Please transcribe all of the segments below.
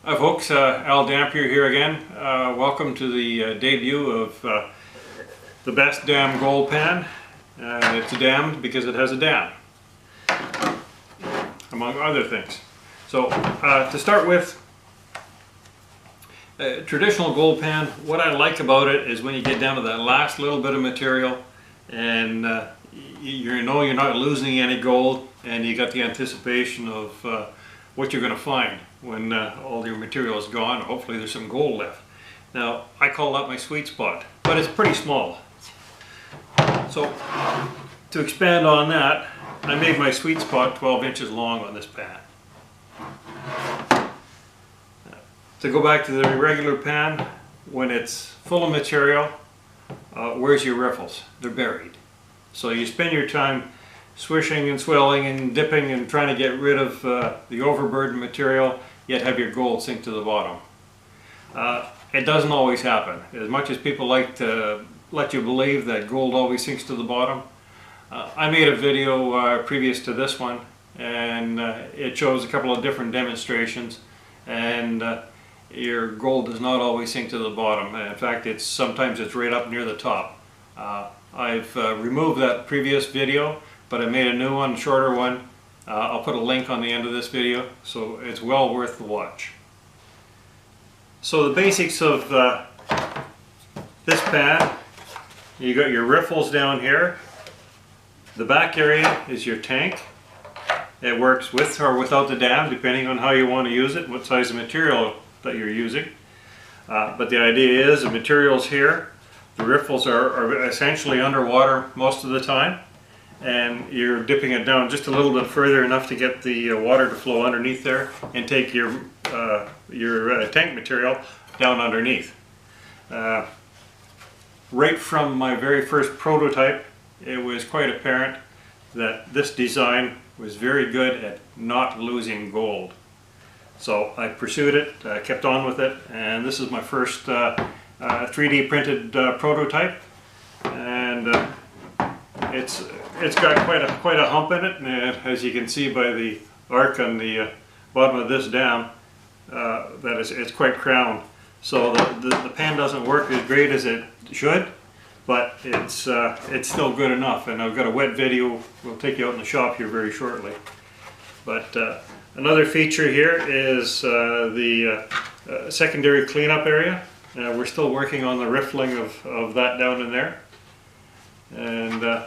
Hi folks, Al Dampier here again. Welcome to the debut of the best damn gold pan. It's dammed because it has a dam, among other things. So to start with, traditional gold pan, what I like about it is when you get down to that last little bit of material and you know you're not losing any gold, and you got the anticipation of what you're going to find when all your material is gone. Hopefully there's some gold left. Now I call that my sweet spot, but it's pretty small. So to expand on that, I made my sweet spot 12 inches long on this pan. To go back to the regular pan, when it's full of material, where's your riffles? They're buried. So you spend your time swishing and swelling and dipping and trying to get rid of the overburdened material, yet have your gold sink to the bottom. It doesn't always happen. As much as people like to let you believe that gold always sinks to the bottom, I made a video previous to this one, and it shows a couple of different demonstrations, and your gold does not always sink to the bottom. In fact, sometimes it's right up near the top. I've removed that previous video, but I made a new one, shorter one. I'll put a link on the end of this video, so it's well worth the watch. So the basics of this pan: you got your riffles down here. The back area is your tank. It works with or without the dam, depending on how you want to use it, what size of material that you're using. But the idea is the material's here. The riffles are essentially underwater most of the time, and you're dipping it down just a little bit further, enough to get the water to flow underneath there and take your tank material down underneath. Right from my very first prototype, it was quite apparent that this design was very good at not losing gold. So I pursued it, kept on with it, and this is my first 3D printed prototype, and it's got quite a hump in it, and as you can see by the arc on the bottom of this dam, it's quite crowned. So the pan doesn't work as great as it should, but it's still good enough. And I've got a wet video. We'll take you out in the shop here very shortly. But another feature here is the secondary cleanup area. We're still working on the riffling of that down in there. And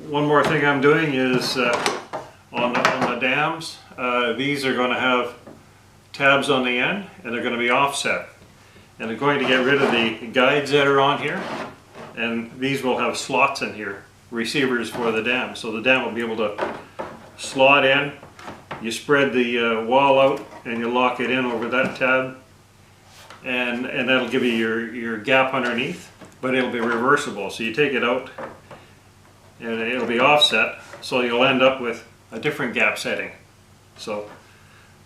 one more thing I'm doing is on the dams, these are going to have tabs on the end, and they're going to be offset. And I'm going to get rid of the guides that are on here, and these will have slots in here, receivers for the dam. So the dam will be able to slot in. You spread the wall out and you lock it in over that tab, and that'll give you your gap underneath, but it'll be reversible. So you take it out and it'll be offset, so you'll end up with a different gap setting. So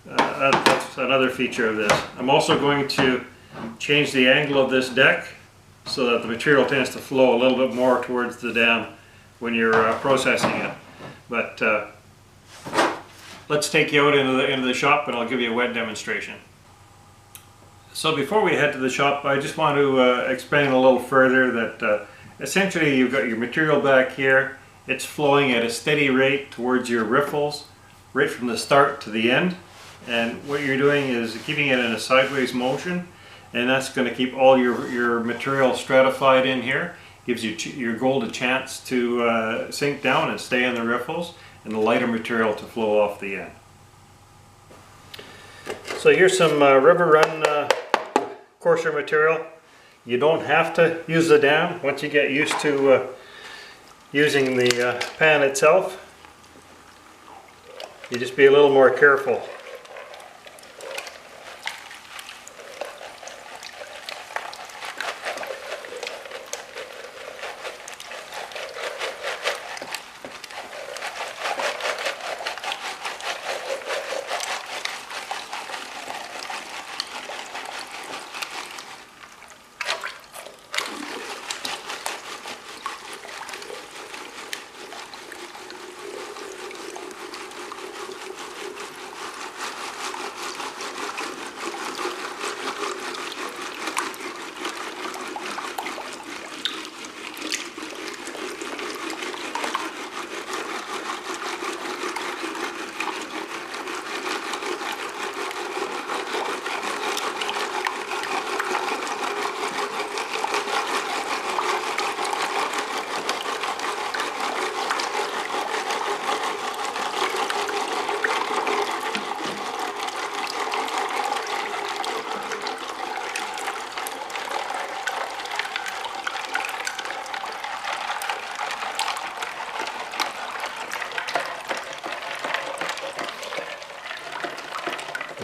that's another feature of this. I'm also going to change the angle of this deck so that the material tends to flow a little bit more towards the dam when you're processing it. But let's take you out into the shop, and I'll give you a wet demonstration. So before we head to the shop, I just want to explain a little further that essentially you've got your material back here. It's flowing at a steady rate towards your riffles right from the start to the end, and what you're doing is keeping it in a sideways motion, and that's going to keep all your material stratified in here. Gives your gold a chance to sink down and stay in the riffles, and the lighter material to flow off the end. So here's some river run coarser material. You don't have to use the dam once you get used to using the pan itself. You just be a little more careful.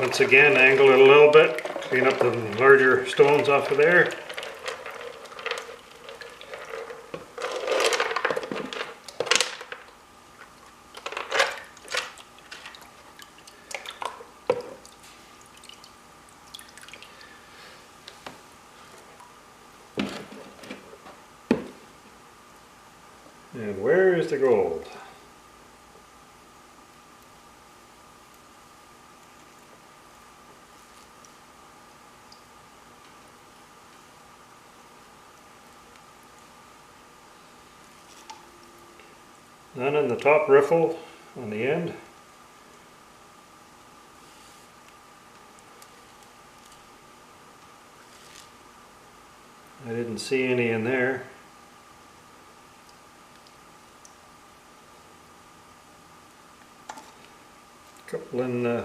Once again, angle it a little bit, clean up the larger stones off of there. And where is the gold? None in the top riffle on the end. I didn't see any in there. Couple in the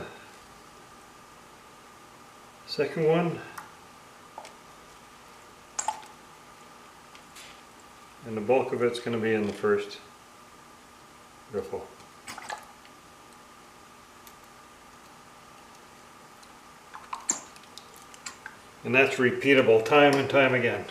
second one. And the bulk of it's going to be in the first riffle. And that's repeatable time and time again.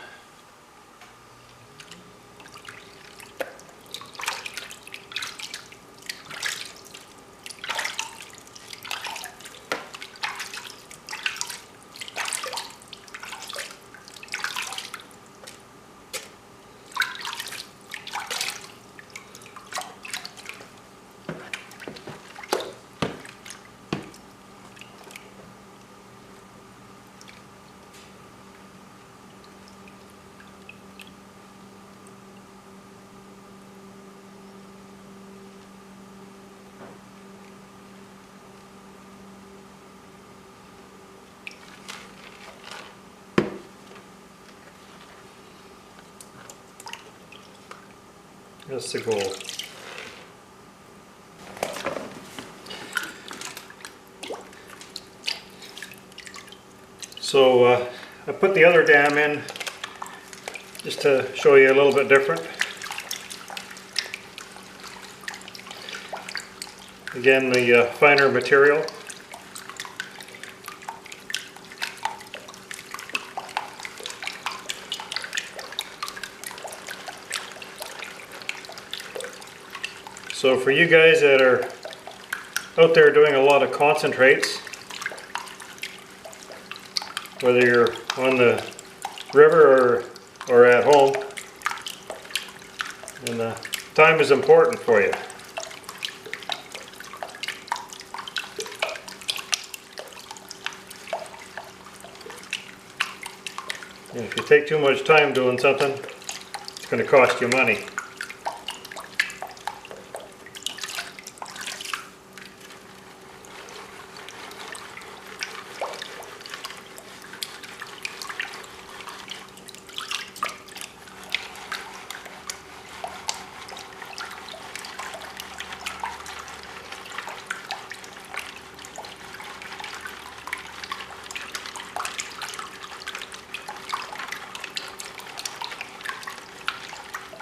That's the goal. So I put the other dam in just to show you a little bit different. Again, the finer material. So for you guys that are out there doing a lot of concentrates, whether you're on the river or at home, and time is important for you. And if you take too much time doing something, it's going to cost you money.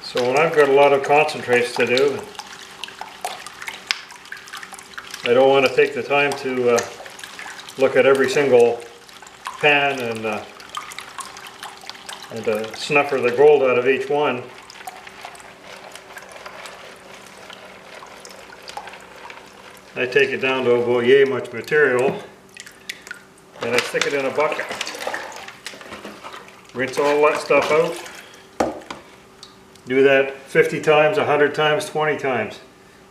So when I've got a lot of concentrates to do, I don't want to take the time to look at every single pan and snuffer the gold out of each one. I take it down to about yay much material and I stick it in a bucket. Rinse all that stuff out. Do that 50 times, 100 times, 20 times.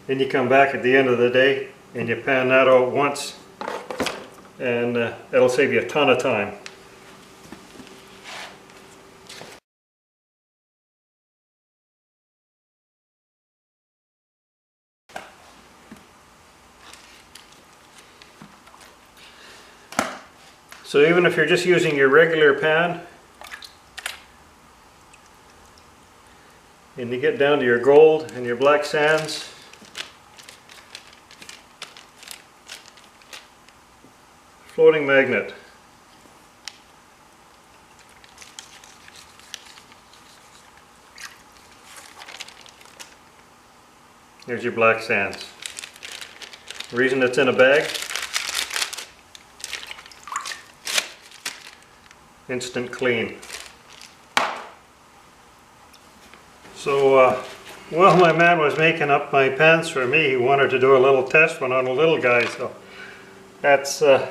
Then you come back at the end of the day and you pan that out once, and it'll save you a ton of time. So even if you're just using your regular pan, and you get down to your gold and your black sands, floating magnet. Here's your black sands. The reason it's in a bag, instant clean. So while my man was making up my pans for me, he wanted to do a little test one on a little guy, so that's I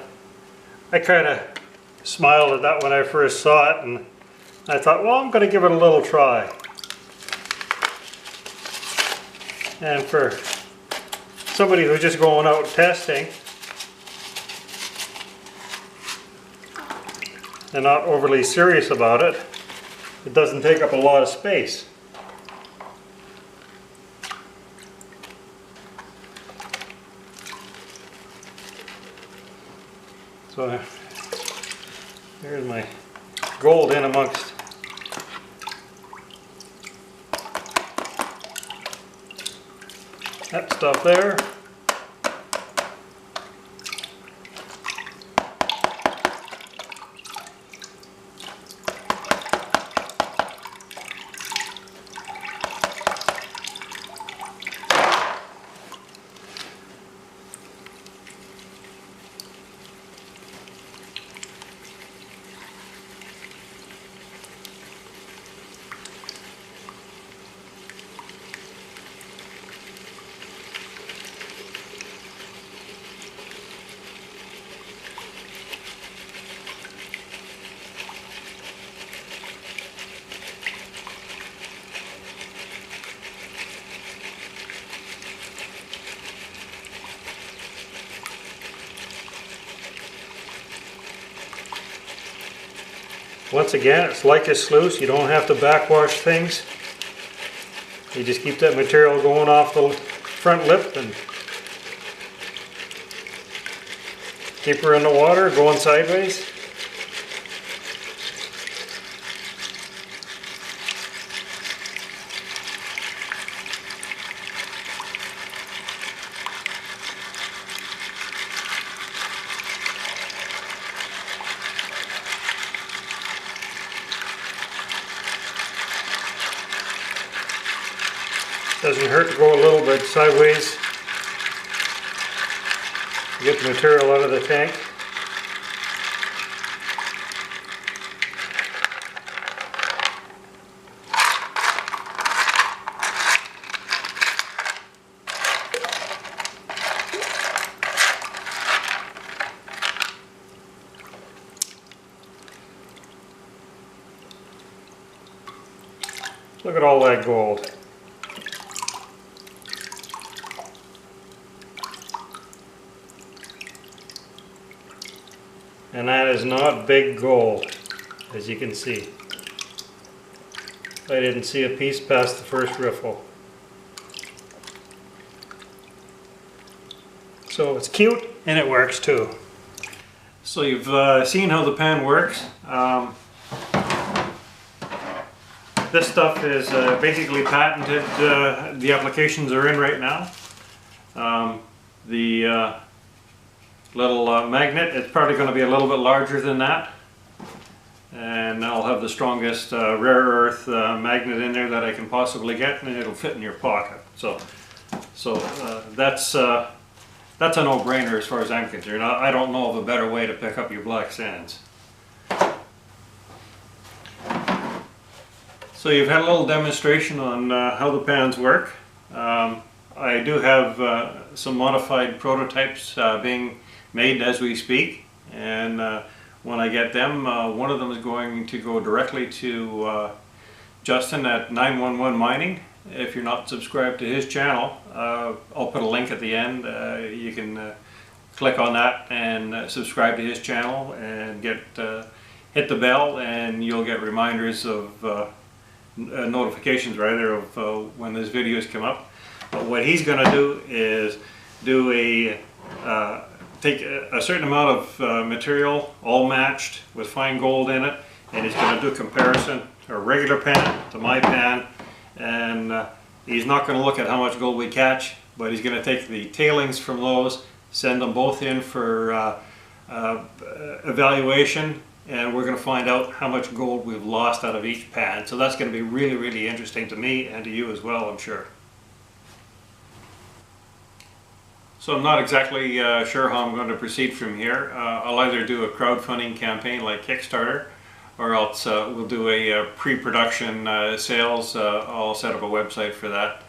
kind of smiled at that when I first saw it, and I thought, well, I'm going to give it a little try. And for somebody who's just going out testing and not overly serious about it, it doesn't take up a lot of space. So there's my gold in amongst that stuff there. Once again, it's like a sluice. You don't have to backwash things. You just keep that material going off the front lip and keep her in the water, going sideways. Doesn't hurt to go a little bit sideways to get the material out of the tank. Look at all that gold. And that is not big gold, as you can see. I didn't see a piece past the first riffle. So it's cute and it works too. So you've seen how the pan works. This stuff is basically patented. The applications are in right now. The little magnet, it's probably going to be a little bit larger than that, and I'll have the strongest rare earth magnet in there that I can possibly get, and it'll fit in your pocket. So that's a no-brainer as far as I'm concerned. I don't know of a better way to pick up your black sands. So you've had a little demonstration on how the pans work. I do have some modified prototypes being made as we speak, and when I get them, one of them is going to go directly to Justin at 911 Mining. If you're not subscribed to his channel, I'll put a link at the end. You can click on that and subscribe to his channel and get hit the bell, and you'll get reminders of notifications rather of when those videos come up. But what he's going to do is do take a certain amount of material, all matched with fine gold in it, and he's going to do a comparison, a regular pan to my pan, and he's not going to look at how much gold we catch, but he's going to take the tailings from those, send them both in for evaluation, and we're going to find out how much gold we've lost out of each pan. So that's going to be really, really interesting to me and to you as well, I'm sure. So I'm not exactly sure how I'm going to proceed from here. I'll either do a crowdfunding campaign like Kickstarter, or else we'll do a pre-production sales. I'll set up a website for that,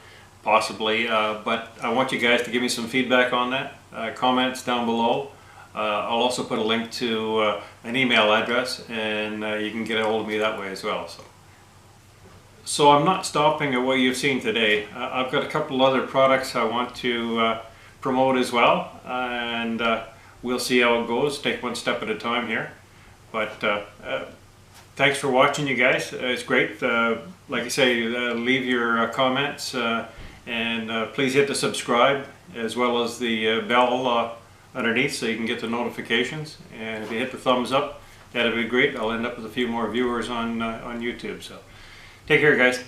possibly. But I want you guys to give me some feedback on that. Comments down below. I'll also put a link to an email address, and you can get a hold of me that way as well. So I'm not stopping at what you've seen today. I've got a couple other products I want to promote as well, and we'll see how it goes. Take one step at a time here. But thanks for watching, you guys. It's great. Like I say, leave your comments, and please hit the subscribe as well as the bell underneath so you can get the notifications. And if you hit the thumbs up, that'd be great. I'll end up with a few more viewers on YouTube. So take care, guys.